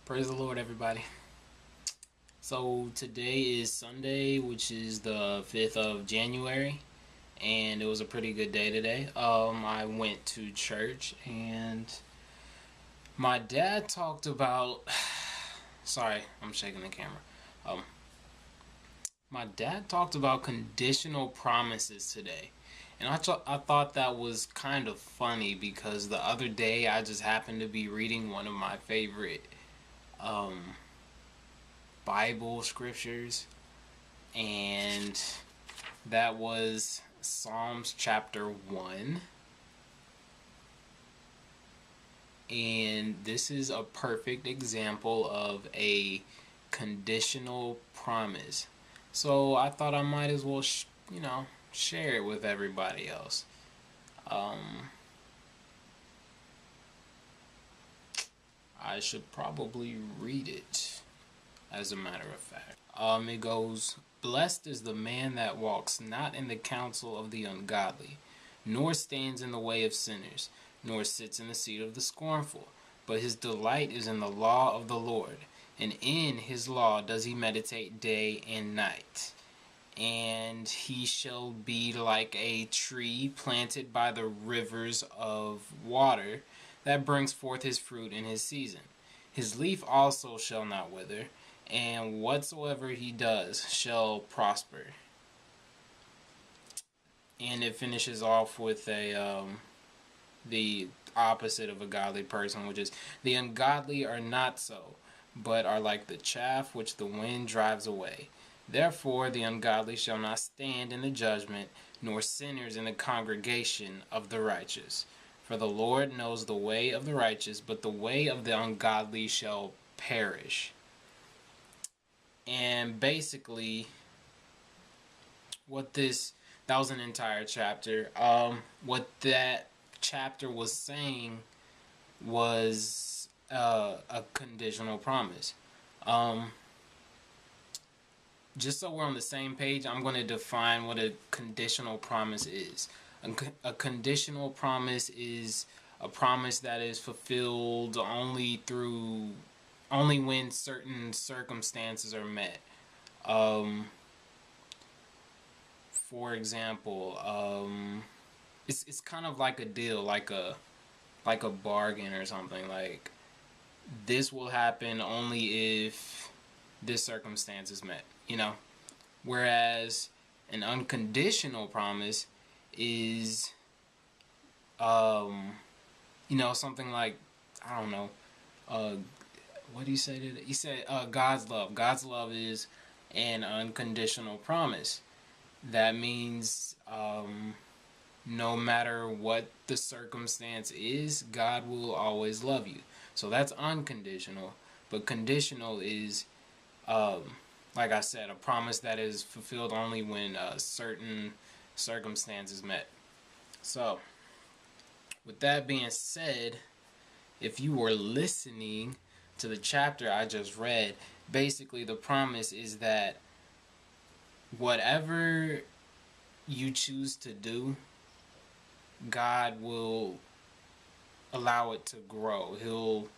Praise the Lord, everybody. So today is Sunday, which is the 5th of January, and it was a pretty good day today. I went to church, and my dad talked about. Sorry, I'm shaking the camera. Um, my dad talked about conditional promises today, and I thought that was kind of funny because the other day I just happened to be reading one of my favorite um, Bible scriptures, and that was Psalms chapter 1. And this is a perfect example of a conditional promise. So I thought I might as well, share it with everybody else. I should probably read it, as a matter of fact. It goes, "Blessed is the man that walks not in the counsel of the ungodly, nor stands in the way of sinners, nor sits in the seat of the scornful. But his delight is in the law of the Lord, and in his law does he meditate day and night. And he shall be like a tree planted by the rivers of water, that brings forth his fruit in his season. His leaf also shall not wither, and whatsoever he does shall prosper." And it finishes off with the opposite of a godly person, which is, "The ungodly are not so, but are like the chaff which the wind drives away. Therefore the ungodly shall not stand in the judgment, nor sinners in the congregation of the righteous. For the Lord knows the way of the righteous, but the way of the ungodly shall perish." And basically, that was an entire chapter. What that chapter was saying was a conditional promise. Just so we're on the same page, I'm going to define what a conditional promise is. A conditional promise is a promise that is fulfilled only when certain circumstances are met. For example, it's kind of like a deal, like a bargain or something. Like, this will happen only if this circumstance is met. Whereas an unconditional promise is, something like, I don't know, what do you say to that? You said God's love. God's love is an unconditional promise. That means no matter what the circumstance is, God will always love you. So that's unconditional. But conditional is, like I said, a promise that is fulfilled only when certain circumstances met. So, with that being said, if you were listening to the chapter I just read, basically the promise is that whatever you choose to do, God will allow it to grow. He'll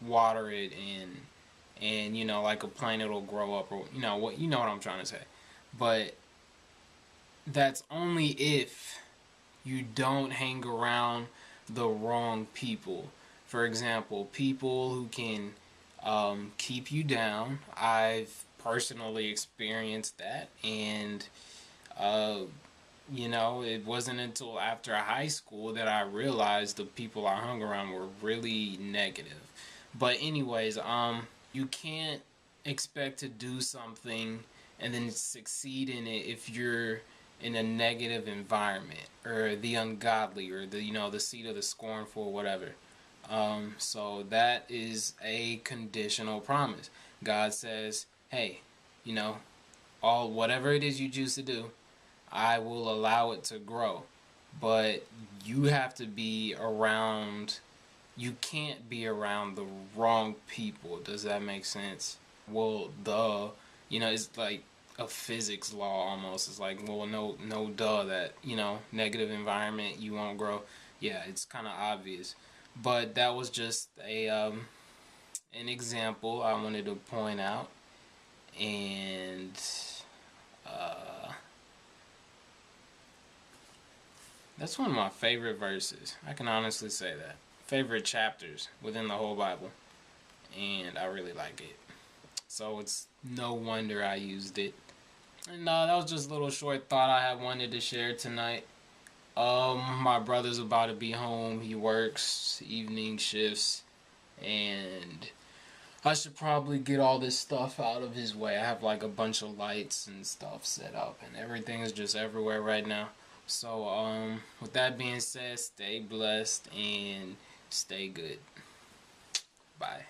water it, and like a plant, it'll grow up, or what I'm trying to say. But that's only if you don't hang around the wrong people. For example, people who can keep you down. I've personally experienced that, and it wasn't until after high school that I realized the people I hung around were really negative. But anyways, you can't expect to do something and then succeed in it if you're in a negative environment, or the ungodly, or the seat of the scornful, or whatever. So that is a conditional promise. God says, "Hey, all whatever it is you choose to do, I will allow it to grow. But you have to be around, you can't be around the wrong people." Does that make sense? Well, it's like a physics law almost. It's like, well, no, duh, that, negative environment, you won't grow. Yeah, it's kind of obvious. But that was just a an example I wanted to point out, and uh, that's one of my favorite verses. I can honestly say that. Favorite chapters within the whole Bible, and I really like it. So it's no wonder I used it. And that was just a little short thought I had wanted to share tonight. My brother's about to be home. He works evening shifts, and I should probably get all this stuff out of his way. I have like a bunch of lights and stuff set up, and everything is just everywhere right now. So, with that being said, stay blessed and stay good. Bye.